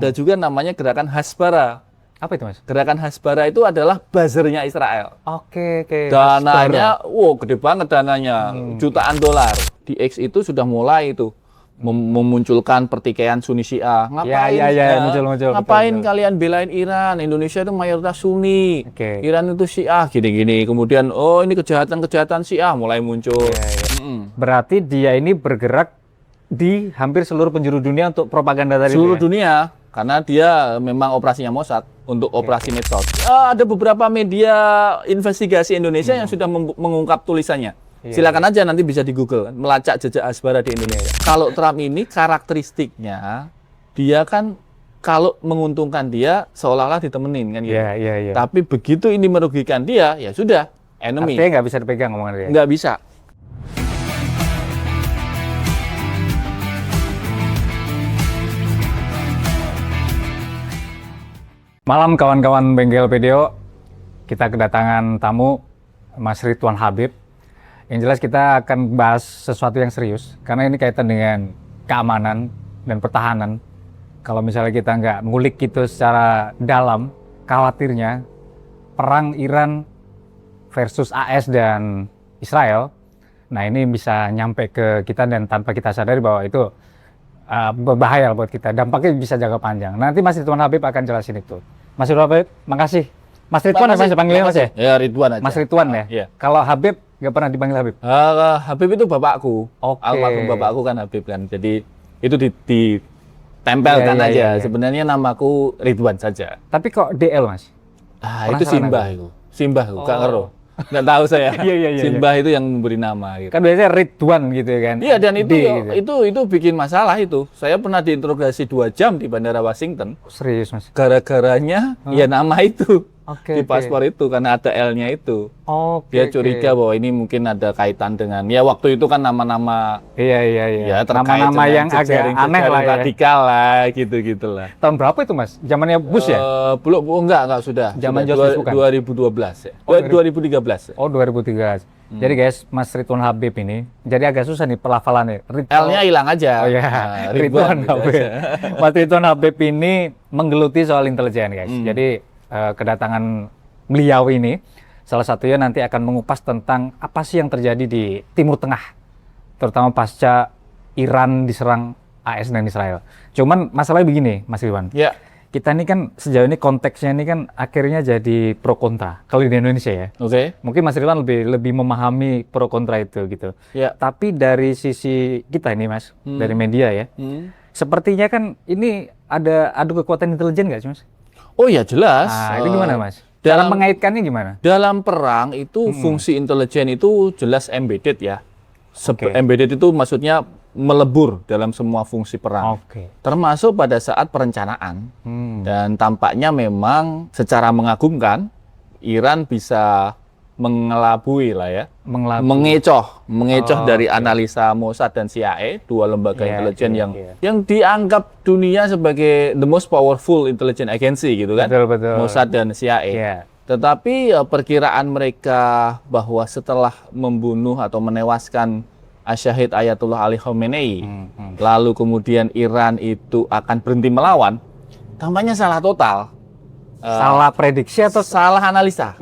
Ada juga namanya gerakan Hasbara. Apa itu, Mas? Gerakan Hasbara itu adalah buzzernya Israel. Oke. Dananya, wow, gede banget dananya, jutaan dolar. Di X itu sudah mulai itu memunculkan pertikaian Sunni Syiah. Ngapain? Muncul. Ngapain kalian belain Iran? Indonesia itu mayoritas Sunni. Oke. Iran itu Syiah, gini-gini. Kemudian, oh ini kejahatan Syiah mulai muncul. Berarti dia ini bergerak di hampir seluruh penjuru dunia untuk propaganda tadi. Seluruh dunia, karena dia memang operasinya Mossad untuk operasi medsos. Ada beberapa media investigasi Indonesia yang sudah mengungkap tulisannya. Silakan aja nanti bisa di Google, melacak jejak Hasbara di Indonesia. Kalau Trump ini karakteristiknya, dia kan kalau menguntungkan dia seolah-olah ditemenin kan gitu. Iya. Tapi begitu ini merugikan dia, ya sudah, enemy. Artinya nggak bisa dipegang omongan dia. Nggak bisa. Malam kawan-kawan Bengkel Video, kita kedatangan tamu Mas Ridwan Habib. Yang jelas kita akan bahas sesuatu yang serius, karena ini kaitan dengan keamanan dan pertahanan. Kalau misalnya kita nggak ngulik gitu secara dalam, khawatirnya perang Iran versus AS dan Israel, nah ini bisa nyampe ke kita dan tanpa kita sadari bahwa itu berbahaya buat kita. Dampaknya bisa jangka panjang. Nanti Mas Ridwan Habib akan jelasin itu. Mas Ridwan Habib, makasih. Mas Ridwan apa panggilnya Mas ya? Ya Ridwan aja. Mas Ridwan ya? Iya. Kalau Habib nggak pernah dipanggil Habib? Habib itu bapakku. Oke. Almarhum bapakku kan Habib kan. Jadi itu ditempelkan aja. Iya. Sebenarnya namaku Ridwan saja. Tapi kok DL Mas? Itu Simbah itu. Simbah itu, gak ngeroh. Nggak tahu saya. Iya. Simbah itu yang memberi nama gitu. Kan biasanya Ridwan gitu kan? Iya, dan itu gitu. itu bikin masalah itu. Saya pernah diinterogasi 2 jam di Bandara Washington. Serius Mas? Gara-garanya ya nama itu. Oke, di paspor itu karena ada L-nya itu. Dia Oke. curiga bahwa ini mungkin ada kaitan dengan, ya waktu itu kan nama-nama Iya. ya terkait Nama-nama dengan yang agak aneh lah ya. radikal lah gitu-gitulah. Tahun berapa itu Mas? Zamannya Bush ya? Belum, enggak sudah. Zaman Sudah George Bush bukan? 2012 ya. 2013 ya. Oh 2013. Jadi guys, Mas Ridwan Habib ini, jadi agak susah nih pelafalannya. L-nya hilang aja. Oh ya, Nah, Ridwan gitu Habib. aja. Mas Ridwan Habib ini menggeluti soal intelijen guys. Jadi kedatangan beliau ini salah satunya nanti akan mengupas tentang apa sih yang terjadi di Timur Tengah, terutama pasca Iran diserang AS dan Israel. Cuman masalahnya begini, Mas Ridwan. Ya. Kita ini kan sejauh ini konteksnya ini kan akhirnya jadi pro kontra kalau di Indonesia ya. Oke. Mungkin Mas Ridwan lebih memahami pro kontra itu gitu. Ya. Tapi dari sisi kita ini Mas, dari media ya, sepertinya kan ini ada adu kekuatan intelijen nggak sih Mas? Oh ya jelas. Nah, itu gimana Mas? dalam- Cara mengaitkannya gimana? Dalam perang itu fungsi intelijen itu jelas embedded ya. Embedded itu maksudnya melebur dalam semua fungsi perang. Oke. Termasuk pada saat perencanaan. Dan tampaknya memang secara mengagumkan Iran bisa mengelabui lah ya. Mengecoh dari analisa Mossad dan CIA, 2 lembaga intelijen yang dianggap dunia sebagai the most powerful intelligence agency gitu kan. Betul. Mossad dan CIA. Iya. Tetapi perkiraan mereka bahwa setelah membunuh atau menewaskan Asyahid Ayatullah Ali Khamenei, lalu kemudian Iran itu akan berhenti melawan, tampaknya salah total. Salah prediksi atau Salah analisa.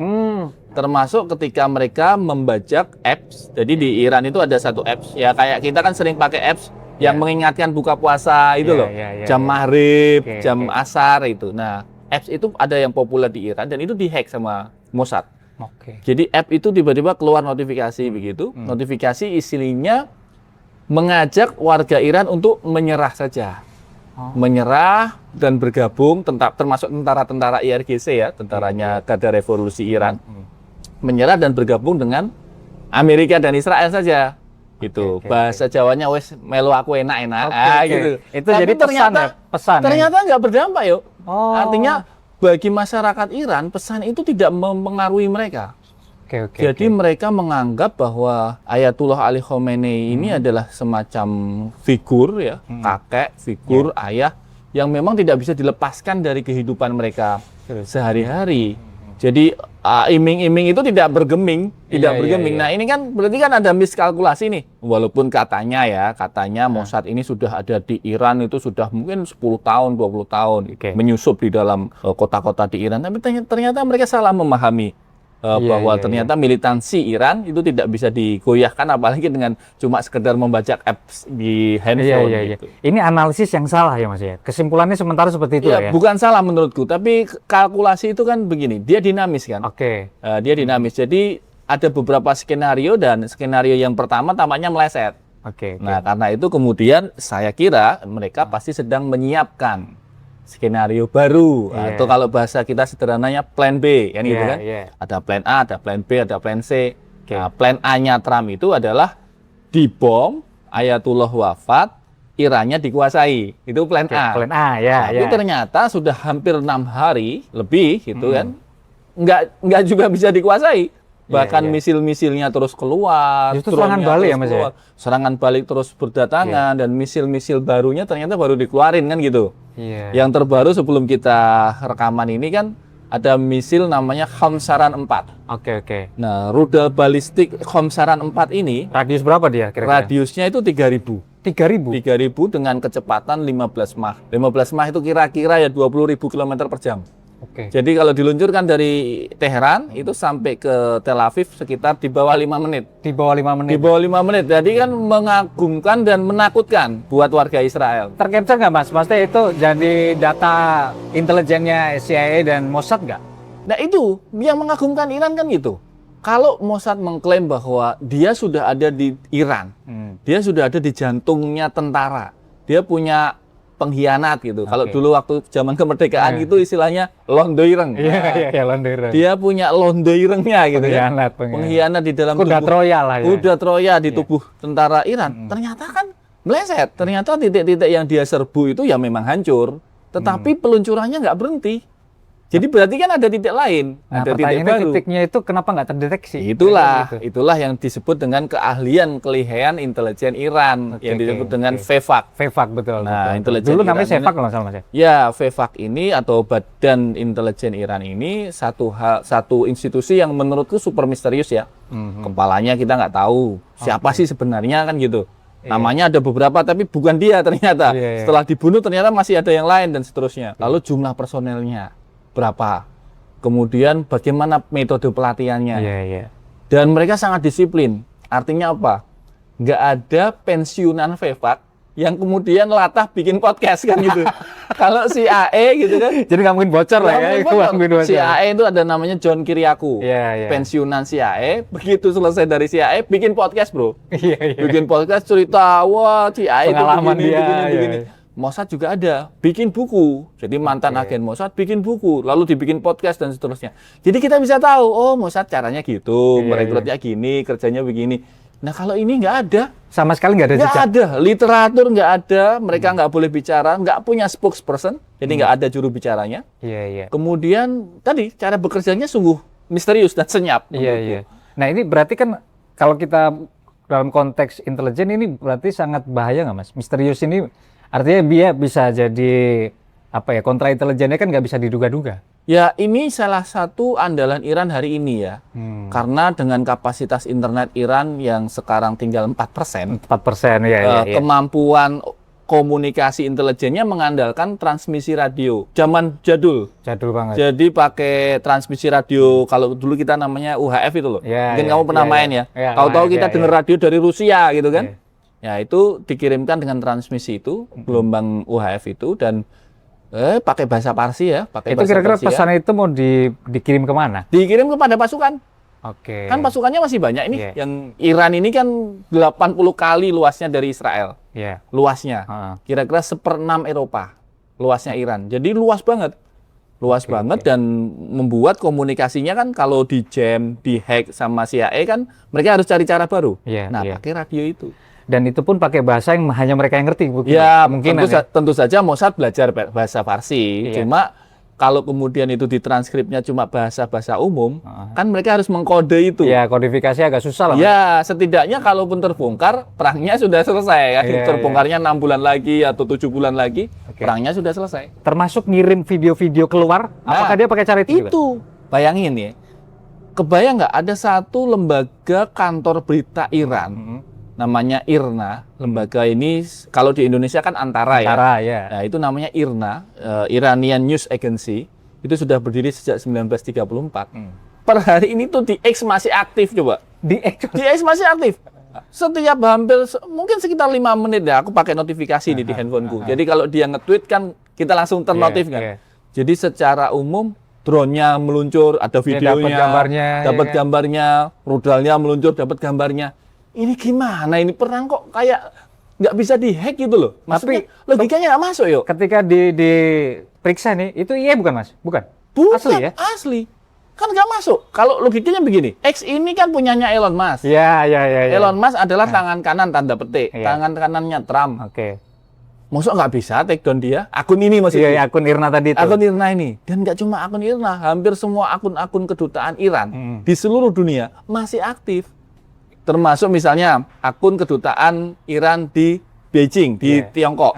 Termasuk ketika mereka membajak apps. Jadi di Iran itu ada satu apps. Ya kayak kita kan sering pakai apps yang mengingatkan buka puasa itu loh. Jam maghrib, jam asar itu. Nah, apps itu ada yang populer di Iran dan itu dihack sama Mossad. Jadi app itu tiba-tiba keluar notifikasi begitu. Notifikasi isinya mengajak warga Iran untuk menyerah saja. Menyerah dan bergabung, termasuk tentara-tentara IRGC ya, tentaranya Garda Revolusi Iran. Menyerah dan bergabung dengan Amerika dan Israel saja. Gitu. Bahasa Jawanya wes melu aku enak-enak. Gitu. Itu Tapi jadi pesan. Ternyata nggak berdampak yuk. Artinya bagi masyarakat Iran pesan itu tidak mempengaruhi mereka. Jadi mereka menganggap bahwa Ayatullah Ali Khamenei ini adalah semacam figur ya, kakek, figur ayah yang memang tidak bisa dilepaskan dari kehidupan mereka sehari-hari. Jadi iming-iming itu tidak bergeming, tidak Iya, bergeming. iya. Nah ini kan berarti kan ada miskalkulasi nih. Walaupun katanya Mossad ini sudah ada di Iran itu sudah mungkin 10 tahun, 20 tahun menyusup di dalam kota-kota di Iran. Tapi ternyata mereka salah memahami bahwa ternyata militansi Iran itu tidak bisa digoyahkan, apalagi dengan cuma sekedar membajak apps di handphone. Gitu. Ini analisis yang salah ya Mas ya. Kesimpulannya sementara seperti itu ya. Bukan salah menurutku, tapi kalkulasi itu kan begini, dia dinamis kan. Dia dinamis. Jadi ada beberapa skenario dan skenario yang pertama tampaknya meleset. Nah, karena itu kemudian saya kira mereka pasti sedang menyiapkan skenario baru, atau kalau bahasa kita sederhananya plan B, kan gitu kan. Ada plan A, ada plan B, ada plan C. Nah, plan A-nya Trump itu adalah dibom, Ayatullah wafat, Irannya dikuasai. Itu plan A. Plan A, ya. Tapi ternyata sudah hampir 6 hari lebih gitu kan, nggak juga bisa dikuasai. Bahkan misil-misilnya terus keluar. Itu serangan balik ya Mas ya? Serangan balik terus berdatangan, dan misil-misil barunya ternyata baru dikeluarin kan gitu. Yang terbaru sebelum kita rekaman ini kan ada misil namanya Khamsaran 4. Nah, rudal balistik Khamsaran 4 ini radius berapa dia kira-kira? Radiusnya itu 3000. 3000 dengan kecepatan 15 Mach. 15 Mach itu kira-kira ya 20.000 km per jam. Jadi kalau diluncurkan dari Teheran itu sampai ke Tel Aviv sekitar di bawah 5 menit. Di bawah 5 menit. Di bawah 5 menit. Jadi kan mengagumkan dan menakutkan buat warga Israel. Tercapture nggak Mas? Maksudnya itu jadi data intelijennya CIA dan Mossad nggak? Nah itu yang mengagumkan Iran kan gitu. Kalau Mossad mengklaim bahwa dia sudah ada di Iran, dia sudah ada di jantungnya tentara, dia punya pengkhianat gitu. Kalau dulu waktu zaman kemerdekaan itu istilahnya londoireng. Londoireng. Dia punya londoirengnya gitu ya. Pengkhianat di dalam kuda Troya lah ya. Kuda Troya di tubuh tentara Iran. Ternyata kan meleset. Ternyata titik-titik yang dia serbu itu ya memang hancur. Tetapi peluncurannya nggak berhenti. Jadi berarti kan ada titik lain, ada titik baru. Titiknya itu kenapa nggak terdeteksi? Itulah yang disebut dengan keahlian kelihayan intelijen Iran, yang disebut dengan VEVAK. VEVAK betul. Nah, intelijen dulu namanya Iran VEVAK kalau salah Mas ya. Ya, VEVAK ini atau Badan Intelijen Iran ini satu institusi yang menurutku super misterius ya. Kepalanya kita nggak tahu siapa sih sebenarnya kan gitu. Namanya ada beberapa tapi bukan dia ternyata. Setelah dibunuh ternyata masih ada yang lain dan seterusnya. Lalu jumlah personelnya berapa, kemudian bagaimana metode pelatihannya, dan mereka sangat disiplin. Artinya apa? Nggak ada pensiunan VEVAK yang kemudian latah bikin podcast kan gitu. Kalau si AE gitu kan, jadi nggak mungkin bocor lah ya. Si AE itu ada namanya John Kiriakou, pensiunan si AE. Begitu selesai dari si AE, bikin podcast bro, bikin podcast cerita wah si AE pengalaman begini. Mossad juga ada, bikin buku. Jadi mantan agen Mossad bikin buku, lalu dibikin podcast dan seterusnya. Jadi kita bisa tahu, oh Mossad caranya gitu, merekrutnya gini, kerjanya begini. Nah kalau ini nggak ada. Sama sekali nggak ada jejak? Nggak ada, literatur nggak ada, mereka nggak boleh bicara, nggak punya spokesperson, jadi nggak ada juru bicaranya. Kemudian tadi, cara bekerjanya sungguh misterius dan senyap. Nah ini berarti kan, kalau kita dalam konteks intelijen ini berarti sangat bahaya nggak Mas? Misterius ini artinya dia bisa jadi apa ya, kontra intelijennya kan nggak bisa diduga-duga. Ya ini salah satu andalan Iran hari ini ya. Karena dengan kapasitas internet Iran yang sekarang tinggal 4%. 4% kemampuan komunikasi intelijennya mengandalkan transmisi radio. Zaman jadul. Jadul banget. Jadi pakai transmisi radio, kalau dulu kita namanya UHF itu loh. Mungkin kamu pernah main ya. Tahu-tahu kita dengar radio dari Rusia gitu kan. Ya itu dikirimkan dengan transmisi itu, gelombang UHF itu, dan pakai bahasa Parsi ya. Itu kira-kira pesan itu mau dikirim kemana? Dikirim kepada pasukan. Kan pasukannya masih banyak ini. Yang Iran ini kan 80 kali luasnya dari Israel. Luasnya. Kira-kira 1/6 Eropa luasnya Iran. Jadi luas banget. Dan membuat komunikasinya kan kalau di jam, di hack sama CIA kan mereka harus cari cara baru. Pakai radio itu. Dan itu pun pakai bahasa yang hanya mereka yang ngerti. Mungkin tentu saja Mossad belajar bahasa Farsi. Cuma kalau kemudian itu ditranskripnya cuma bahasa umum, kan mereka harus mengkode itu. Kodifikasi agak susah lah. Setidaknya kalaupun terbongkar, perangnya sudah selesai. Terbongkarnya 6 bulan lagi atau 7 bulan lagi, perangnya sudah selesai. Termasuk ngirim video-video keluar, apakah dia pakai cara itu? bayangin ya, kebayang nggak ada satu lembaga kantor berita Iran, namanya IRNA. Lembaga ini kalau di Indonesia kan Antara ya. Ya. Nah, itu namanya IRNA, Iranian News Agency. Itu sudah berdiri sejak 1934. Per hari ini tuh di X masih aktif coba. Di X masih aktif. Setiap hampir mungkin sekitar 5 menit ya aku pakai notifikasi di handphoneku. Jadi kalau dia nge-tweet kan kita langsung ternotif kan. Jadi secara umum drone-nya meluncur, ada videonya, dapat gambarnya, rudalnya meluncur, dapat gambarnya. Ini gimana? Ini perang kok kayak nggak bisa dihack gitu loh. Maksudnya logikanya nggak masuk yuk. Ketika diperiksa nih, itu iya bukan Mas? Bukan? Asli ya? Asli. Kan nggak masuk. Kalau logikanya begini, X ini kan punyanya Elon Musk. Iya. Elon Musk adalah tangan kanan tanda petik, tangan kanannya Trump. Masuk nggak bisa take down dia? Akun ini maksudnya. Iya, akun IRNA tadi itu. Akun IRNA ini. Dan nggak cuma akun IRNA, hampir semua akun-akun kedutaan Iran di seluruh dunia masih aktif. Termasuk misalnya akun kedutaan Iran di Beijing, di Tiongkok.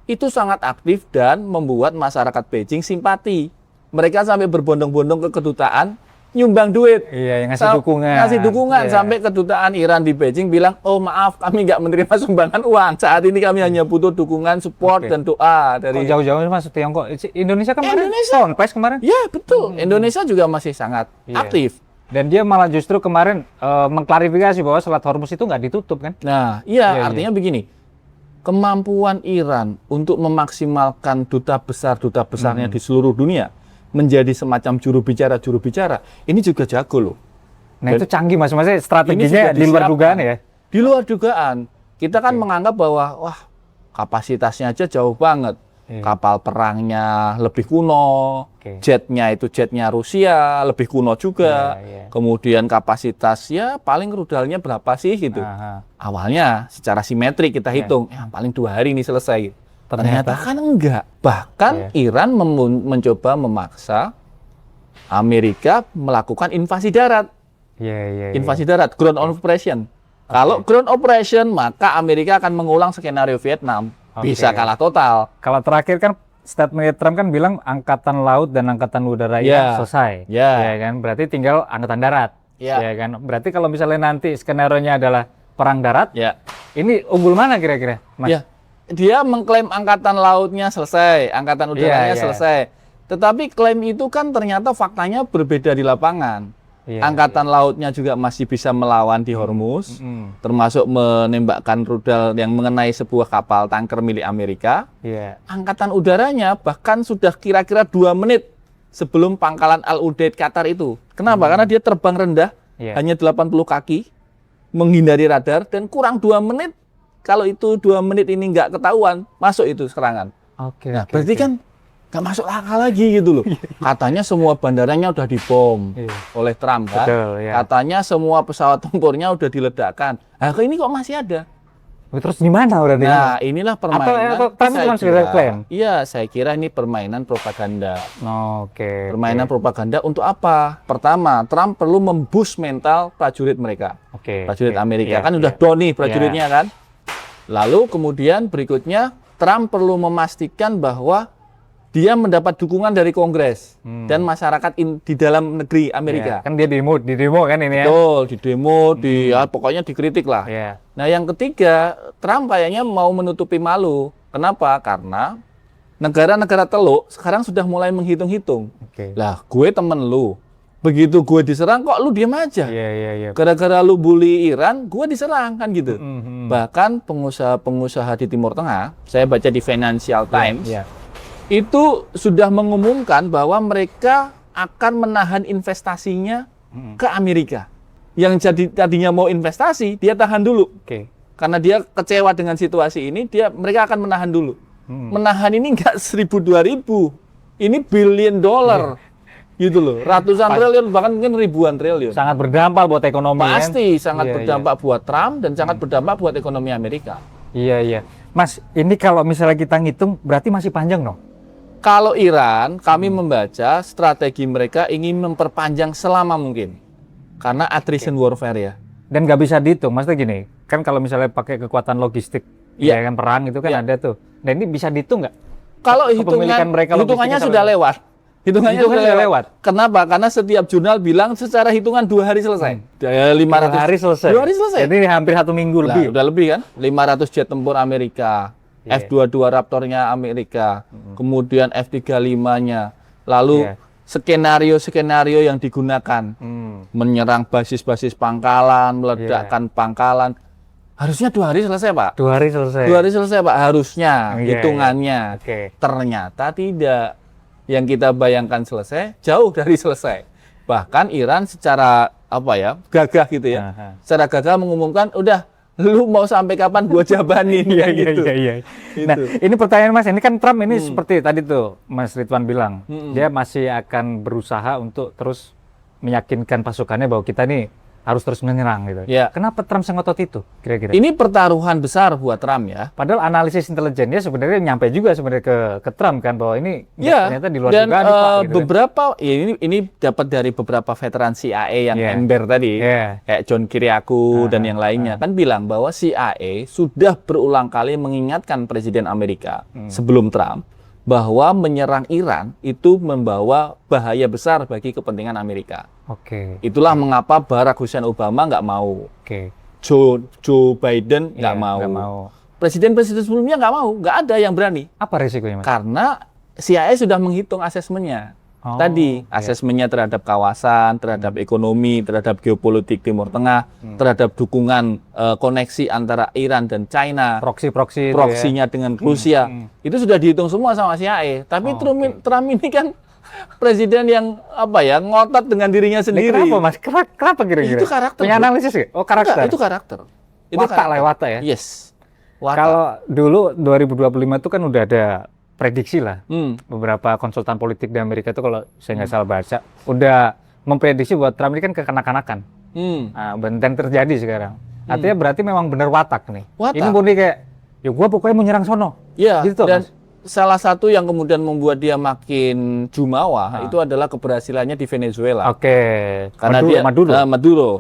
Itu sangat aktif dan membuat masyarakat Beijing simpati. Mereka sampai berbondong-bondong ke kedutaan, nyumbang duit. Iya, yang ngasih dukungan. Ngasih dukungan sampai kedutaan Iran di Beijing bilang, oh maaf kami nggak menerima sumbangan uang. Saat ini kami hanya butuh dukungan, support dan doa dari. Jauh-jauh masuk Tiongkok. Indonesia kemarin. Ponpes kemarin. Ya betul. Indonesia juga masih sangat aktif. Dan dia malah justru kemarin mengklarifikasi bahwa Selat Hormuz itu nggak ditutup kan? Nah, artinya begini. Kemampuan Iran untuk memaksimalkan duta besarnya di seluruh dunia menjadi semacam juru bicara, ini juga jago loh. Nah, itu canggih Mas, maksudnya strateginya di luar dugaan ya? Di luar dugaan. Kita kan menganggap bahwa, wah kapasitasnya aja jauh banget. Kapal perangnya lebih kuno, jetnya Rusia, lebih kuno juga. Kemudian kapasitas ya paling rudalnya berapa sih gitu. Awalnya secara simetrik kita hitung, paling 2 hari ini selesai. Ternyata kan enggak. Bahkan Iran mencoba memaksa Amerika melakukan invasi darat. Invasi darat, ground operation. Kalau ground operation, maka Amerika akan mengulang skenario Vietnam. Bisa kalah total. Kalau terakhir kan statement Trump kan bilang angkatan laut dan angkatan udara selesai. Ya kan? Berarti tinggal angkatan darat. Ya kan? Berarti kalau misalnya nanti skenario-nya adalah perang darat, ini unggul mana kira-kira, Mas? Dia mengklaim angkatan lautnya selesai, angkatan udaranya selesai. Tetapi klaim itu kan ternyata faktanya berbeda di lapangan. Angkatan lautnya juga masih bisa melawan di Hormuz, termasuk menembakkan rudal yang mengenai sebuah kapal tanker milik Amerika. Angkatan udaranya bahkan sudah kira-kira 2 menit sebelum pangkalan Al-Udeid Qatar itu. Kenapa? Karena dia terbang rendah, hanya 80 kaki, menghindari radar, dan kurang 2 menit. Kalau itu 2 menit ini nggak ketahuan, masuk itu serangan. Berarti kan nggak masuk akal lagi gitu loh. Katanya semua bandaranya udah dibom oleh Trump kan. Katanya semua pesawat tempurnya udah diledakkan. Nah, ini kok masih ada? Terus di mana udah? Nah, inilah permainan. Saya kira ini permainan propaganda. Permainan propaganda untuk apa? Pertama, Trump perlu memboost mental prajurit mereka. Prajurit Amerika kan udah down nih prajuritnya kan. Lalu kemudian berikutnya Trump perlu memastikan bahwa dia mendapat dukungan dari Kongres dan masyarakat di dalam negeri Amerika. Kan dia demo kan ini ya. Betul, di demo, pokoknya dikritik lah. Nah, yang ketiga, Trump kayaknya mau menutupi malu. Kenapa? Karena negara-negara teluk sekarang sudah mulai menghitung-hitung. Lah, gue temen lu. Begitu gue diserang, kok lu diam aja? Gara-gara lu bully Iran, gue diserang kan gitu. Bahkan pengusaha-pengusaha di Timur Tengah, saya baca di Financial Times, itu sudah mengumumkan bahwa mereka akan menahan investasinya ke Amerika. Yang tadinya mau investasi, dia tahan dulu. Karena dia kecewa dengan situasi ini, mereka akan menahan dulu. Menahan ini nggak 1.000-2.000, ini billion dollar. Gitu loh, ratusan triliun, bahkan mungkin ribuan triliun. Sangat berdampak buat ekonomi. Pasti sangat berdampak buat Trump dan sangat berdampak buat ekonomi Amerika. Mas, ini kalau misalnya kita ngitung berarti masih panjang dong? Kalau Iran, kami membaca strategi mereka ingin memperpanjang selama mungkin. Karena attrition warfare ya. Dan nggak bisa dihitung, maksudnya gini, kan kalau misalnya pakai kekuatan logistik, kan perang itu kan ada tuh. Dan ini bisa dihitung nggak? Kalau hitungannya sudah lewat. Hitungannya sudah lewat. Kenapa? Karena setiap jurnal bilang secara hitungan 2 hari selesai. 500 hari selesai. 2 hari selesai. Jadi hampir 1 minggu lebih. Udah lebih kan? 500 jet tempur Amerika, F-22 Raptornya Amerika, kemudian F-35-nya. Lalu skenario-skenario yang digunakan, menyerang basis-basis pangkalan, meledakkan pangkalan. Harusnya 2 hari selesai, Pak. 2 hari selesai. 2 hari selesai, Pak. Harusnya hitungannya. Ternyata tidak. Yang kita bayangkan selesai, jauh dari selesai. Bahkan Iran secara gagah gitu ya. Secara gagah mengumumkan, udah, lu mau sampai kapan gua jabanin gitu. Nah, ini pertanyaan Mas, ini kan Trump ini seperti tadi tuh Mas Ridwan bilang, dia masih akan berusaha untuk terus meyakinkan pasukannya bahwa kita nih harus terus menyerang gitu. Kenapa Trump sengotot itu kira-kira? Ini pertaruhan besar buat Trump ya. Padahal analisis intelijennya sebenarnya nyampe juga sebenarnya ke Trump kan, bahwa ini ternyata di luar dan dugaan Pak, gitu beberapa ini dapat dari beberapa veteran CIA yang ember tadi, kayak John Kiriakou dan yang lainnya kan bilang bahwa CIA sudah berulang kali mengingatkan Presiden Amerika sebelum Trump bahwa menyerang Iran itu membawa bahaya besar bagi kepentingan Amerika. Itulah mengapa Barack Hussein Obama nggak mau, Joe Biden nggak mau, presiden-presiden sebelumnya nggak mau, nggak ada yang berani. Apa risikonya, Mas? Karena CIA sudah menghitung asesmennya. Asesmennya terhadap kawasan, terhadap ekonomi, terhadap geopolitik Timur Tengah, terhadap dukungan koneksi antara Iran dan China, proksinya dengan Rusia, itu sudah dihitung semua sama CIA. Tapi Trump ini kan presiden yang ngotot dengan dirinya sendiri. Kenapa, Mas? Kenapa kira-kira? Itu karakter. Punya analisis nggak? Oh, karakter. Enggak, itu karakter. Watak ya? Yes. Kalau dulu 2025 itu kan udah ada prediksi lah. Beberapa konsultan politik di Amerika itu kalau saya nggak salah baca, udah memprediksi buat Trump ini kan kekanak-kanakan. Dan terjadi sekarang. Artinya berarti memang benar watak nih. Ini murni kayak, ya gua pokoknya mau nyerang sono. Iya, gitu, dan Mas. salah satu yang kemudian membuat dia makin jumawa itu adalah keberhasilannya di Venezuela. Karena Maduro.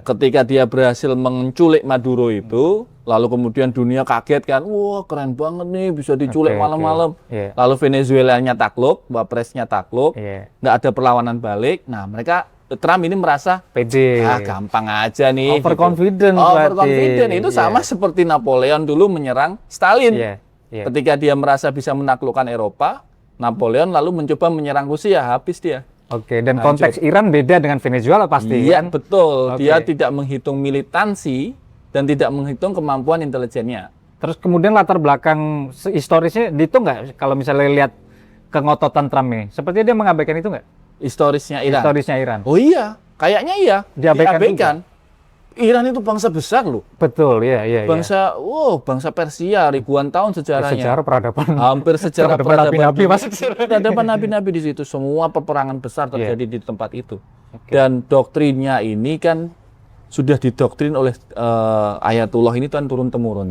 Ketika dia berhasil menculik Maduro itu, lalu kemudian dunia kaget kan, wah keren banget nih bisa diculik malam-malam. Lalu Venezuelanya takluk, Wapresnya takluk, nggak ada perlawanan balik. Nah Trump ini merasa gampang aja nih. Overconfident. Overconfident itu sama seperti Napoleon dulu menyerang Stalin. Ketika dia merasa bisa menaklukkan Eropa, Napoleon lalu mencoba menyerang Rusia, habis dia. Dan konteks Iran beda dengan Venezuela pasti. Iya, betul. Dia tidak menghitung militansi dan tidak menghitung kemampuan intelijennya. Terus kemudian latar belakang historisnya itu nggak? Kalau misalnya lihat kengototan Trump ini, sepertinya dia mengabaikan itu nggak? Historisnya Iran. Oh iya, kayaknya iya. Diabaikan. Iran itu bangsa besar loh. Betul, iya. Bangsa Persia ribuan tahun sejarahnya. Sejarah peradaban. Hampir sejarah peradaban nabi-nabi masuk. Peradaban nabi-nabi di situ. Semua peperangan besar terjadi di tempat itu. Dan doktrinnya ini kan sudah didoktrin oleh Ayatullah ini kan turun temurun.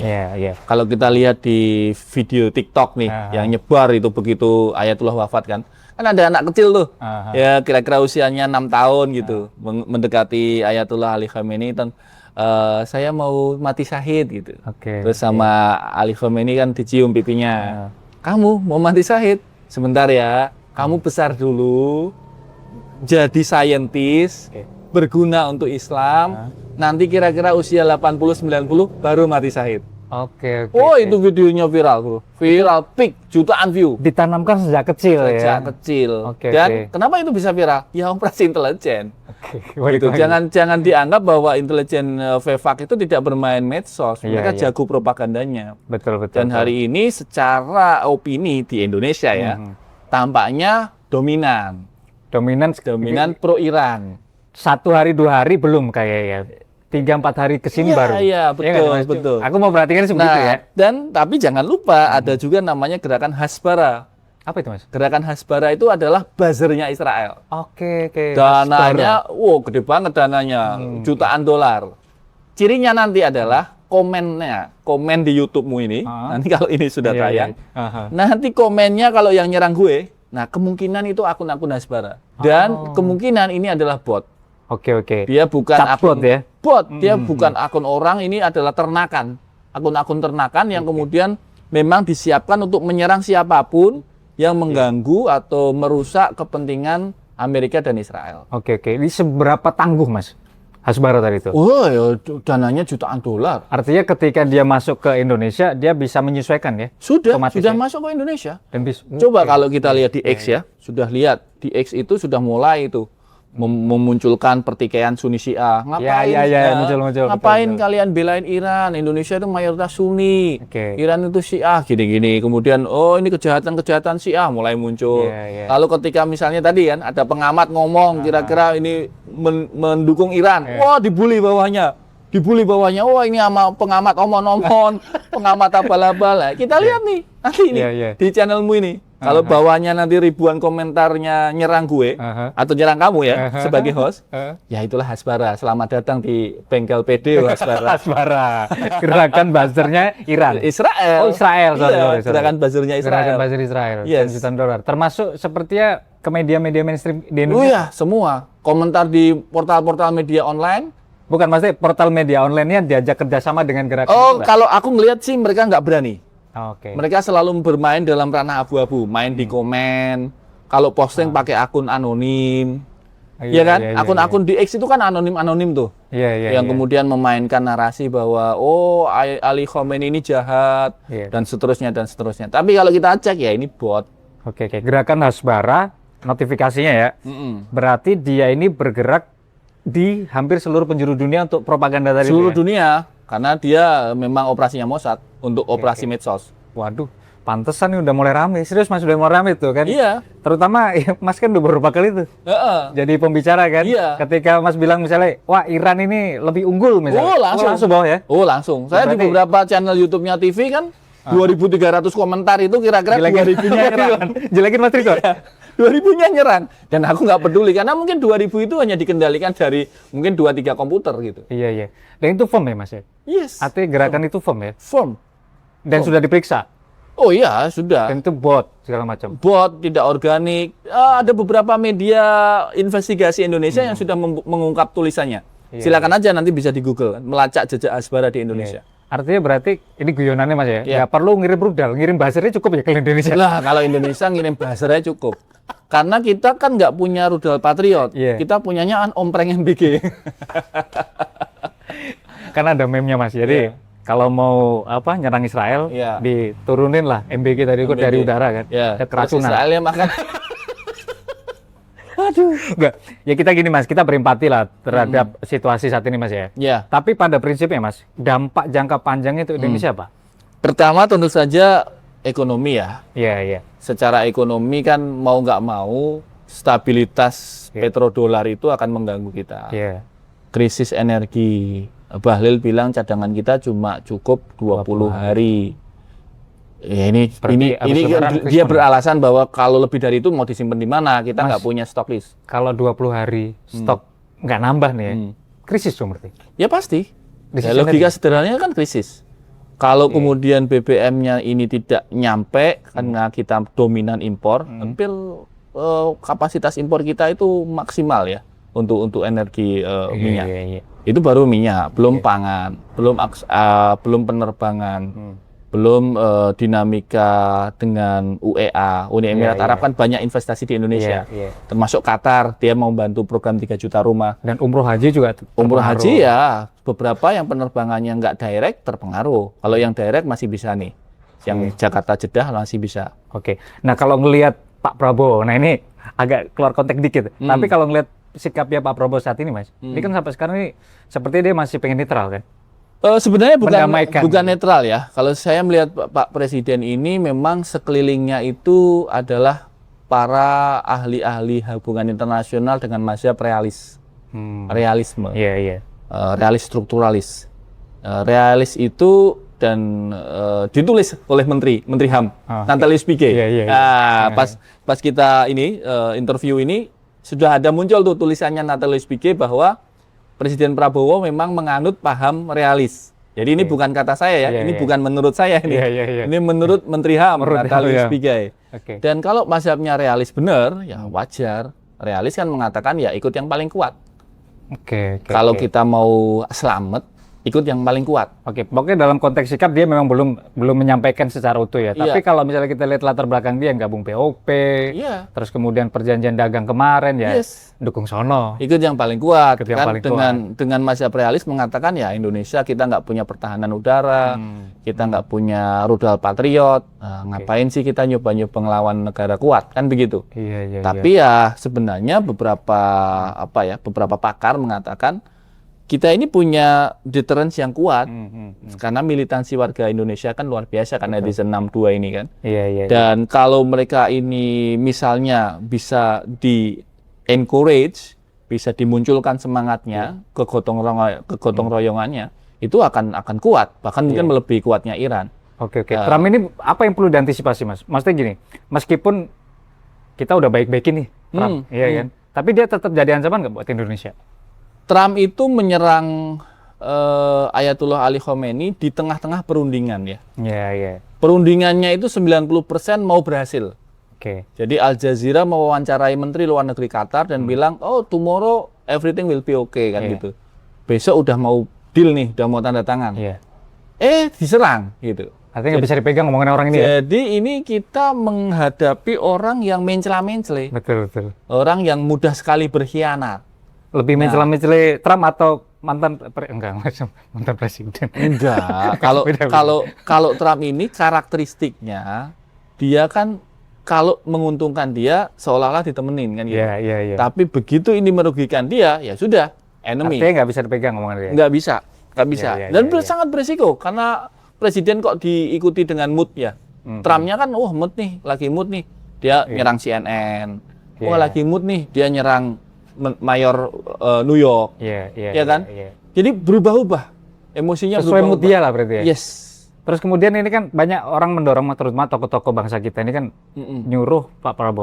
Kalau kita lihat di video TikTok nih yang nyebar itu begitu Ayatullah wafat kan ada anak kecil tuh, ya kira-kira usianya 6 tahun gitu, mendekati Ayatullah Ali Khamenei dan saya mau mati syahid gitu. Terus sama Ali Khamenei kan dicium pipinya. Kamu mau mati syahid? Sebentar ya, kamu besar dulu, jadi saintis, berguna untuk Islam. Nanti kira-kira usia 80-90 baru mati syahid. Itu videonya viral bro. Viral, peak, jutaan view. Ditanamkan sejak kecil ya? Sejak kecil. Dan kenapa itu bisa viral? Ya operasi intelijen. Gitu. Jangan dianggap bahwa intelijen VEVAK itu tidak bermain medsos. Mereka jago propagandanya. Betul. Dan hari ini secara opini di Indonesia ya, tampaknya dominan pro Iran. 1 hari 2 hari belum kayaknya. 3-4 hari kesini baru. Iya, betul. Aku mau perhatikan seperti itu ya. Tapi jangan lupa ada juga namanya gerakan Hasbara. Apa itu, Mas? Gerakan Hasbara itu adalah buzzernya Israel. Dananya, gede banget dananya, jutaan dolar. Cirinya nanti adalah komen di YouTube-mu ini. Nanti kalau ini sudah tayang, nanti komennya kalau yang nyerang gue, nah kemungkinan itu akun-akun Hasbara. Dan kemungkinan ini adalah bot. Dia bukan akun bot, dia bukan akun orang, ini adalah akun-akun ternakan yang kemudian memang disiapkan untuk menyerang siapapun yang mengganggu atau merusak kepentingan Amerika dan Israel. Oke. Ini seberapa tangguh, Mas, Hasbara tadi itu? Oh, ya dananya jutaan dolar. Artinya ketika dia masuk ke Indonesia, dia bisa menyesuaikan ya? Sudah ya? masuk ke Indonesia. Dan Coba kalau kita lihat di X ya, sudah lihat di X itu sudah mulai itu memunculkan pertikaian Sunni Syiah. Ngapain? Muncul. Ngapain kalian belain Iran? Indonesia itu mayoritas Sunni. Iran itu Syiah gini-gini. Kemudian ini kejahatan Syiah mulai muncul. Lalu ketika misalnya tadi kan ada pengamat ngomong kira-kira ini mendukung Iran. Wah, dibully bawahnya. Wah, ini sama pengamat omon-omon, pengamat abal-abal. Kita lihat nih nanti ini di channelmu ini. Kalau bawahnya nanti ribuan komentarnya nyerang gue atau nyerang kamu ya sebagai host, ya itulah Hasbara. Selamat datang di bengkel PD Hasbara. Hasbara. Gerakan buzzernya Iran. Israel. Oh, Israel. Sorry. Gerakan buzzernya Israel. Gerakan buzzer Israel. Yes. Jutaan dolar. Termasuk sepertinya ke media-media mainstream di Indonesia. Oh iya, semua. Komentar di portal-portal media online. Bukan, maksudnya portal media online-nya diajak kerjasama dengan gerakan itu, kalau aku ngelihat sih mereka nggak berani. Oke. Mereka selalu bermain dalam ranah abu-abu, main di komen. Kalau posting pakai akun anonim, iya kan? Akun-akun di X itu kan anonim tuh. Yang kemudian memainkan narasi bahwa Ali Khomeini ini jahat dan seterusnya. Tapi kalau kita cek ya ini bot. Oke. Gerakan Hasbara notifikasinya ya. Berarti dia ini bergerak di hampir seluruh penjuru dunia untuk propaganda tadi. Seluruh dunia. Karena dia memang operasinya Mossad untuk operasi medsos. Waduh, pantesan nih udah mulai rame. Serius, Mas, udah mulai rame tuh kan? Iya. Terutama Mas kan udah beberapa kali tuh. Jadi pembicara kan? Iya. Ketika Mas bilang misalnya, wah Iran ini lebih unggul misalnya. Langsung bawah ya? Langsung. Saya di beberapa channel YouTube-nya TV kan 2.300 komentar itu kira-kira 2.000-nya nyerang. Jelekin Mas Riko? 2.000-nya nyerang. Dan aku nggak peduli karena mungkin 2.000 itu hanya dikendalikan dari mungkin 2-3 komputer gitu. Iya. Dan itu firm ya, Mas ya? Yes. Artinya gerakan itu firm ya? Firm. Dan sudah diperiksa? Oh iya, sudah. Dan itu bot segala macam. Bot, tidak organik. Ada beberapa media investigasi Indonesia yang sudah mengungkap tulisannya. Silakan aja nanti bisa di Google, melacak jejak Hasbara di Indonesia. Artinya berarti ini guyonannya, Mas ya? Nggak perlu ngirim rudal, ngirim buzzernya cukup ya ke Indonesia? Lah, kalau Indonesia ngirim buzzernya cukup. Karena kita kan nggak punya rudal Patriot, kita punyanya Ompreng MBG. Karena ada meme-nya, Mas. Jadi kalau mau nyerang Israel, diturunin lah MBG tadi dari udara kan. Keracunan. Israel ya makan. Aduh. Enggak. Ya kita gini, Mas, kita berempati lah terhadap situasi saat ini, Mas ya. Tapi pada prinsipnya, Mas, dampak jangka panjangnya itu Indonesia apa? Pertama tentu saja ekonomi ya. Iya. Secara ekonomi kan mau nggak mau stabilitas petrodolar itu akan mengganggu kita. Krisis energi. Bahlil bilang cadangan kita cuma cukup 20 hari. Ya ini dia beralasan bahwa kalau lebih dari itu mau disimpan di mana? Kita nggak punya stok list. Kalau 20 hari stok nggak nambah nih ya, krisis dong berarti? Ya pasti. Logika sederhananya kan krisis. Kalau kemudian BBM-nya ini tidak nyampe karena kita dominan impor, hampir kapasitas impor kita itu maksimal ya untuk energi minyak. Itu baru minyak, belum pangan, belum penerbangan. Belum dinamika dengan UEA, Uni Emirat Arab kan banyak investasi di Indonesia, termasuk Qatar, dia mau bantu program 3 juta rumah. Dan umroh haji juga Umroh haji ya, beberapa yang penerbangannya nggak direct terpengaruh. Kalau yang direct masih bisa nih, yang Jakarta Jeddah masih bisa. Oke, nah kalau ngelihat Pak Prabowo, nah ini agak keluar konteks dikit, tapi kalau ngelihat sikapnya Pak Prabowo saat ini, Mas, ini kan sampai sekarang ini seperti dia masih pengen netral kan? Sebenarnya bukan netral ya. Kalau saya melihat Pak Presiden ini memang sekelilingnya itu adalah para ahli-ahli hubungan internasional dengan mazhab realisme, realis strukturalis. Realis itu dan ditulis oleh Menteri HAM, Natalius Pigai. Pas kita ini interview ini sudah ada muncul tuh tulisannya Natalius Pigai bahwa Presiden Prabowo memang menganut paham realis. Jadi ini bukan kata saya ya, ini bukan menurut saya ini. Ini menurut Menteri HAM, Natalius Pigai. Dan kalau mazhabnya realis benar, ya wajar. Realis kan mengatakan ya ikut yang paling kuat. Kalau kita mau selamat, ikut yang paling kuat. Oke, pokoknya dalam konteks sikap dia memang belum menyampaikan secara utuh ya. Tapi kalau misalnya kita lihat latar belakang dia gabung POP, terus kemudian perjanjian dagang kemarin ya, dukung sono. Ikut yang paling kuat. Ikut yang kan paling dengan Mas Yaprialis mengatakan ya Indonesia kita nggak punya pertahanan udara, kita nggak punya rudal Patriot, ngapain sih kita nyoba-nyoba ngelawan negara kuat kan begitu. Tapi ya sebenarnya beberapa pakar mengatakan kita ini punya deterrence yang kuat karena militansi warga Indonesia kan luar biasa karena di 62 ini kan. Dan kalau mereka ini misalnya bisa di encourage, bisa dimunculkan semangatnya, kegotong royongannya, itu akan kuat, bahkan mungkin melebihi kuatnya Iran. Oke. Trump ini apa yang perlu diantisipasi, Mas? Maksudnya gini, meskipun kita udah baik-baikin nih, Trump, kan? Tapi dia tetap jadi ancaman nggak buat Indonesia? Trump itu menyerang Ayatullah Ali Khomeini di tengah-tengah perundingan ya. Perundingannya itu 90% mau berhasil. Jadi Al Jazeera mewawancarai Menteri Luar Negeri Qatar dan bilang, oh tomorrow everything will be okay kan gitu. Besok udah mau deal nih, udah mau tanda tangan. Diserang gitu. Artinya nggak bisa dipegang ngomongin orang ini ya? Jadi ini kita menghadapi orang yang mencela-mencele. Betul. Orang yang mudah sekali berkhianat. Lebih mencela-mencele Trump atau mantan presiden? Enggak. Kalau Trump ini karakteristiknya dia kan kalau menguntungkan dia seolah-olah ditemenin kan gitu. Tapi begitu ini merugikan dia, ya sudah, enemy. Artinya nggak bisa dipegang omongan dia. Nggak bisa. Dan sangat berisiko karena presiden kok diikuti dengan mood ya. Trumpnya kan, mood nih, lagi mood nih, dia nyerang CNN. Lagi mood nih, dia nyerang Mayor New York, kan? Jadi berubah-ubah, emosinya sesuai mood dia lah berarti ya. Terus kemudian ini kan banyak orang mendorong, terutama tokoh-tokoh bangsa kita ini kan nyuruh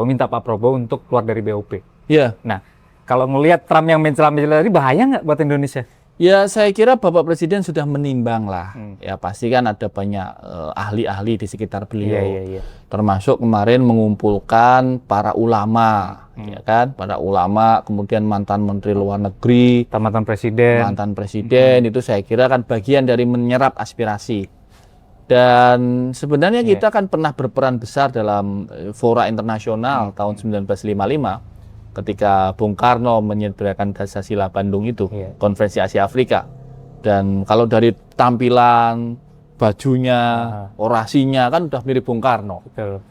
minta Pak Prabowo untuk keluar dari BOP. Nah, kalau ngelihat Trump yang mencela-mencela tadi bahaya nggak buat Indonesia? Ya saya kira Bapak Presiden sudah menimbang lah. Ya pasti kan ada banyak ahli-ahli di sekitar beliau. Termasuk kemarin mengumpulkan para ulama, ya kan? Para ulama, kemudian mantan Menteri Luar Negeri, mantan presiden, itu saya kira kan bagian dari menyerap aspirasi. Dan sebenarnya kita kan pernah berperan besar dalam fora internasional tahun 1955. Ketika Bung Karno menyediakan Dasar-Sila Bandung itu, Konferensi Asia Afrika. Dan kalau dari tampilan, bajunya, orasinya kan udah mirip Bung Karno.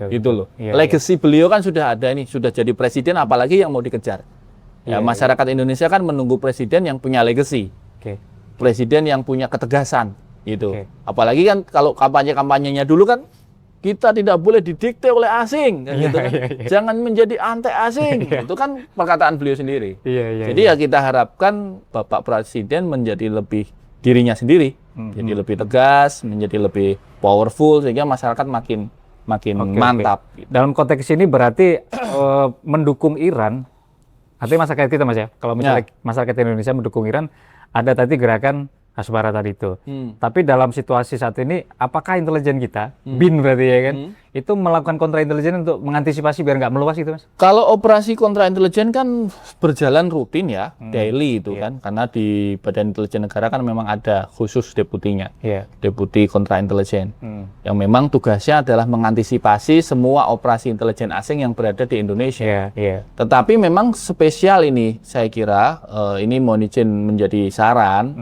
Gitu loh. Legacy beliau kan sudah ada ini, sudah jadi presiden, apalagi yang mau dikejar. Masyarakat Indonesia kan menunggu presiden yang punya legacy. Presiden yang punya ketegasan. Gitu. Apalagi kan kalau kampanye-kampanyenya dulu kan, kita tidak boleh didikte oleh asing, kan gitu kan. Jangan menjadi antek asing. Itu kan perkataan beliau sendiri. Jadi ya kita harapkan Bapak Presiden menjadi lebih dirinya sendiri, jadi lebih tegas, menjadi lebih powerful sehingga masyarakat makin mantap. Gitu. Dalam konteks ini berarti mendukung Iran, artinya masyarakat kita Mas ya. Kalau misalnya masyarakat Indonesia mendukung Iran, ada tadi gerakan Hasbara tadi itu. Tapi dalam situasi saat ini, apakah intelijen kita, BIN berarti ya kan, itu melakukan kontra intelijen untuk mengantisipasi biar nggak meluas gitu Mas? Kalau operasi kontra intelijen kan berjalan rutin ya, daily itu kan, karena di Badan Intelijen Negara kan memang ada khusus deputinya, deputi kontra intelijen, yang memang tugasnya adalah mengantisipasi semua operasi intelijen asing yang berada di Indonesia. Tetapi memang spesial ini, saya kira, ini mohon izin menjadi saran,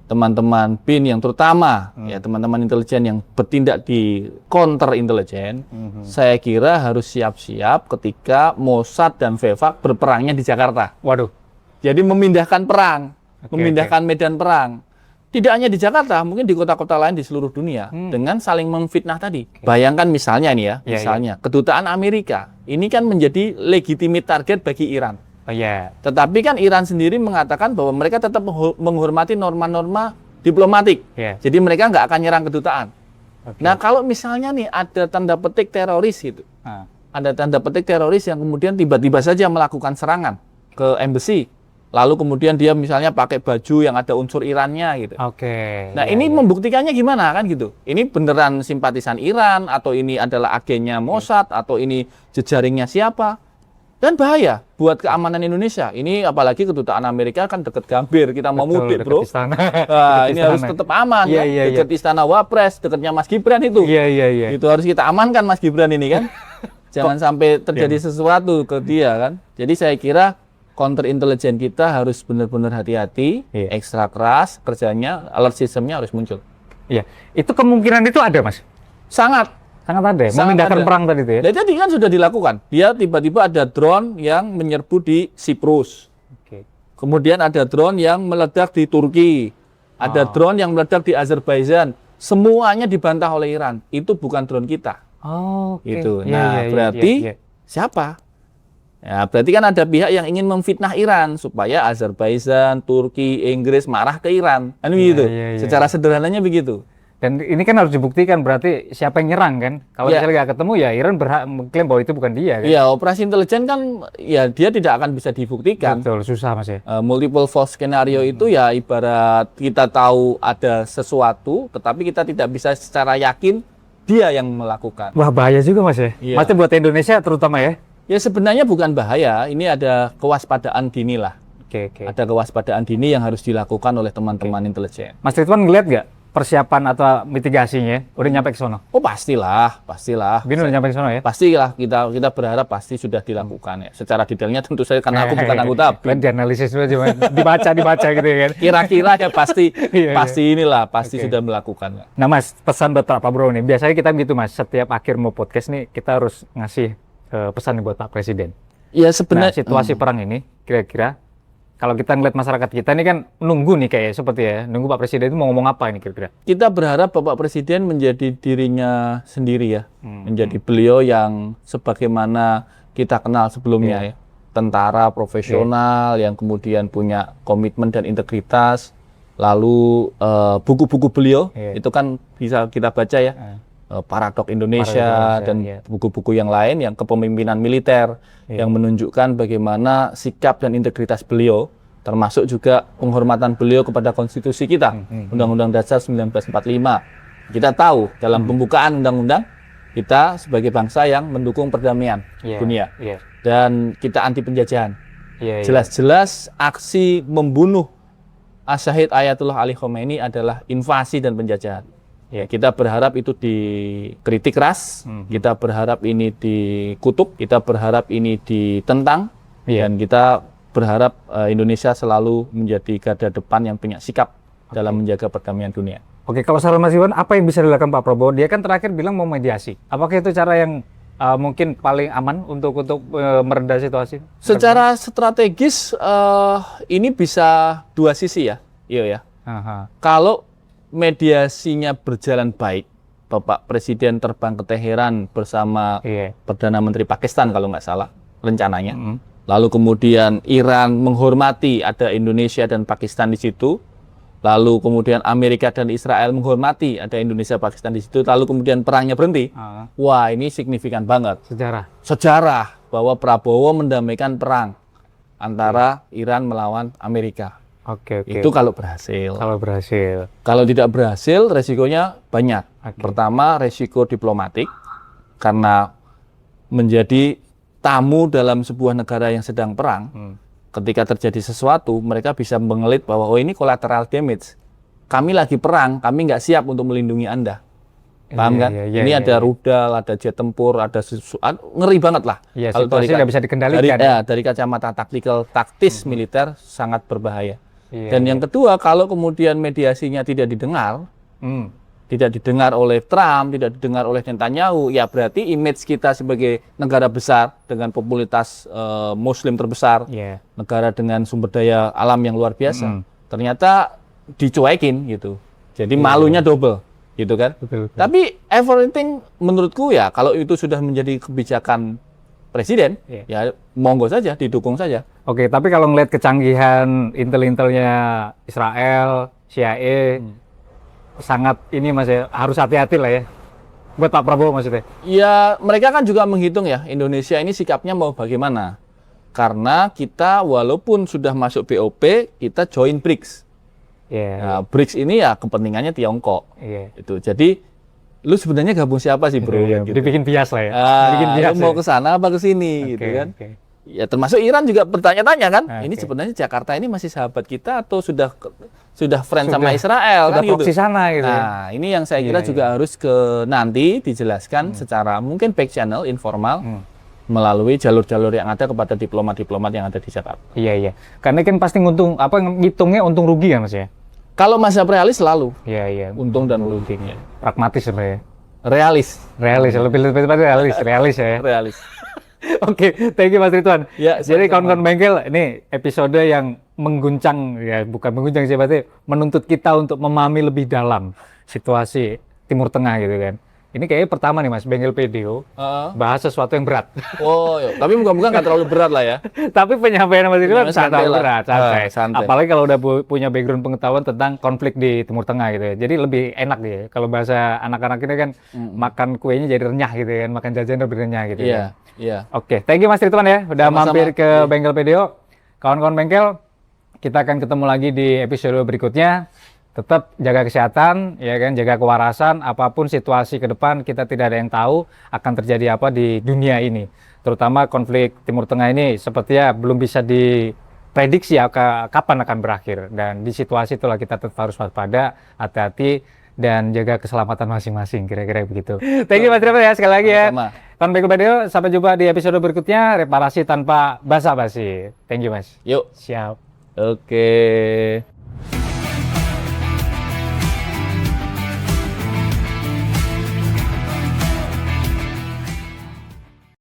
teman-teman BIN yang terutama ya teman-teman intelijen yang bertindak di counter intelijen, saya kira harus siap-siap ketika Mossad dan Vevak berperangnya di Jakarta. Waduh. Jadi memindahkan perang, memindahkan medan perang. Tidak hanya di Jakarta, mungkin di kota-kota lain di seluruh dunia dengan saling memfitnah tadi. Bayangkan misalnya nih ya, misalnya kedutaan Amerika ini kan menjadi legitimate target bagi Iran. Tetapi kan Iran sendiri mengatakan bahwa mereka tetap menghormati norma-norma diplomatik. Jadi mereka nggak akan nyerang kedutaan. Nah kalau misalnya nih ada tanda petik teroris gitu, ada tanda petik teroris yang kemudian tiba-tiba saja melakukan serangan ke embassy, lalu kemudian dia misalnya pakai baju yang ada unsur Irannya gitu. Nah ini membuktikannya gimana kan gitu? Ini beneran simpatisan Iran atau ini adalah agennya Mossad atau ini jejaringnya siapa? Dan bahaya buat keamanan Indonesia. Ini apalagi kedutaan Amerika kan deket Gambir, kita mau mudik, bro. Nah, ini harus tetap aman, kan? Deket Istana Wapres, deketnya Mas Gibran itu. Itu harus kita amankan Mas Gibran ini kan. Jangan sampai terjadi sesuatu ke dia kan. Jadi saya kira counter intelijen kita harus benar-benar hati-hati, ekstra keras kerjanya, alert sistemnya harus muncul. Iya, itu kemungkinan itu ada, Mas? Sangat ada. Memindahkan perang tadi itu ya? Jadi kan sudah dilakukan. Dia tiba-tiba ada drone yang menyerbu di Siprus. Kemudian ada drone yang meledak di Turki. Ada drone yang meledak di Azerbaijan. Semuanya dibantah oleh Iran. Itu bukan drone kita. Gitu. Nah, berarti siapa? Ya, berarti kan ada pihak yang ingin memfitnah Iran supaya Azerbaijan, Turki, Inggris marah ke Iran. Kan begitu. Secara sederhananya begitu. Dan ini kan harus dibuktikan berarti siapa yang nyerang kan? Kalau misalnya nggak ketemu ya Iran berhak mengklaim bahwa itu bukan dia kan? Iya, operasi intelijen kan ya dia tidak akan bisa dibuktikan. Betul, susah Mas ya. Multiple false scenario itu ya ibarat kita tahu ada sesuatu tetapi kita tidak bisa secara yakin dia yang melakukan. Wah, bahaya juga Mas ya. Maksudnya buat Indonesia terutama ya. Ya sebenarnya bukan bahaya, ini ada kewaspadaan dini lah. Ada kewaspadaan dini yang harus dilakukan oleh teman-teman intelijen. Mas Ridwan ngeliat nggak persiapan atau mitigasinya udah nyampe ke sono? Oh pastilah. Bin udah nyampe ke sono ya? Pastilah, kita berharap pasti sudah dilakukan ya. Secara detailnya tentu saja karena aku bukan anggota BIN. Kan dianalisis dulu cuma dibaca gitu ya kan. Kira-kira ya pasti sudah melakukan. Nah Mas, pesan buat Pak Prabowo nih. Biasanya kita gitu Mas, setiap akhir mau podcast nih kita harus ngasih pesan nih buat Pak Presiden. Ya sebenarnya situasi perang ini kira-kira kalau kita ngeliat masyarakat kita ini kan nunggu nih kayak seperti ya, nunggu Pak Presiden itu mau ngomong apa ini kira-kira? Kita berharap Bapak Presiden menjadi dirinya sendiri ya, menjadi beliau yang sebagaimana kita kenal sebelumnya ya, tentara profesional yang kemudian punya komitmen dan integritas. Lalu buku-buku beliau itu kan bisa kita baca ya, Paradok Indonesia dan buku-buku yang lain yang kepemimpinan militer yang menunjukkan bagaimana sikap dan integritas beliau, termasuk juga penghormatan beliau kepada konstitusi kita, Undang-Undang Dasar 1945. Kita tahu dalam pembukaan undang-undang kita sebagai bangsa yang mendukung perdamaian dunia dan kita anti penjajahan. Jelas-jelas aksi membunuh Asyahid Ayatullah Ali Khomeini adalah invasi dan penjajahan. Kita berharap itu dikritik keras, kita berharap ini dikutuk, kita berharap ini ditentang, dan kita berharap Indonesia selalu menjadi garda depan yang punya sikap dalam menjaga perdamaian dunia. Oke, kalau saran Mas Iwan, apa yang bisa dilakukan Pak Prabowo? Dia kan terakhir bilang mau mediasi. Apakah itu cara yang mungkin paling aman untuk mereda situasi? Secara strategis ini bisa dua sisi ya, Kalau mediasinya berjalan baik, Bapak Presiden terbang ke Teheran bersama Perdana Menteri Pakistan kalau nggak salah rencananya. Lalu kemudian Iran menghormati ada Indonesia dan Pakistan di situ. Lalu kemudian Amerika dan Israel menghormati ada Indonesia Pakistan di situ. Lalu kemudian perangnya berhenti. Wah, ini signifikan banget. Sejarah bahwa Prabowo mendamaikan perang antara Iran melawan Amerika. Itu kalau berhasil. Kalau tidak berhasil, resikonya banyak. Pertama, resiko diplomatik, karena menjadi tamu dalam sebuah negara yang sedang perang. Ketika terjadi sesuatu, mereka bisa mengelit bahwa oh ini collateral damage. Kami lagi perang, kami nggak siap untuk melindungi Anda. Paham kan? Ini ada rudal, ada jet tempur, ada ngeri banget lah. Kalau nggak bisa dikendalikan. Dari kacamata taktis militer sangat berbahaya. Dan yang kedua, kalau kemudian mediasinya tidak didengar, tidak didengar oleh Trump, tidak didengar oleh Netanyahu, ya berarti image kita sebagai negara besar dengan popularitas Muslim terbesar, negara dengan sumber daya alam yang luar biasa, ternyata dicuekin gitu. Jadi malunya double, gitu kan? Betul. Tapi everything menurutku ya, kalau itu sudah menjadi kebijakan Presiden, ya monggo saja, didukung saja. Oke, tapi kalau ngelihat kecanggihan intel-intelnya Israel, CIA, sangat ini Mas ya, harus hati-hati lah ya. Buat Pak Prabowo maksudnya. Ya, mereka kan juga menghitung ya, Indonesia ini sikapnya mau bagaimana. Karena kita walaupun sudah masuk BOP, kita join BRICS. Nah, BRICS ini ya kepentingannya Tiongkok. Itu. Jadi lu sebenarnya gabung siapa sih bro? Gitu. Dibikin bias lah ya. Bikin bias. Lu mau ke sana apa ke sini gitu kan? Ya termasuk Iran juga bertanya-tanya kan, ini Oke. sebenarnya Jakarta ini masih sahabat kita atau sudah friend sama Israel Udah kan gitu. proxy sana gitu ya. Nah, ini yang saya kira Iya, juga harus nanti dijelaskan secara mungkin back channel informal melalui jalur-jalur yang ada kepada diplomat-diplomat yang ada di Jakarta. Iya, iya. Karena kan pasti ngitungnya untung rugi ya Mas ya. Kalau mazhab realis selalu Iya, iya. untung dan rugi. Pragmatis sebenarnya. Realis, Realis, lebih realis ya. realis. Oke, thank you Mas Ridwan. Ya, Jadi sama-sama. kawan-kawan bengkel, ini episode yang mengguncang, ya bukan mengguncang sih, berarti menuntut kita untuk memahami lebih dalam situasi Timur Tengah gitu kan. Ini kayaknya pertama nih Mas, Bengkel PDO, Heeh. bahas sesuatu yang berat. Oh, ya. Tapi moga-moga nggak terlalu berat lah ya. Tapi penyampaian Mas Ridwan Penyampaian sangat santai lah. berat, santai. Santai. Apalagi kalau udah punya background pengetahuan tentang konflik di Timur Tengah gitu ya. Jadi lebih enak ya. Kalau bahasa anak-anak ini kan makan kuenya jadi renyah gitu kan, makan jajan lebih renyah gitu Iya, ya. iya. Oke, thank you Mas Ridwan ya, udah Sama-sama. mampir ke Bengkel PDO. Kawan-kawan bengkel, kita akan ketemu lagi di episode berikutnya. Tetap jaga kesehatan, ya kan, jaga kewarasan. Apapun situasi ke depan, kita tidak ada yang tahu akan terjadi apa di dunia ini. Terutama konflik Timur Tengah ini sepertinya belum bisa diprediksi ya kapan akan berakhir. Dan di situasi itulah kita tetap harus waspada, hati-hati, dan jaga keselamatan masing-masing, kira-kira begitu. Thank you Mas Ridwan ya, sekali lagi ya. Sama-sama. Kawan Bengkel PDO, sampai jumpa di episode berikutnya, reparasi tanpa basa-basi. Thank you Mas. Yuk. Siap. Oke.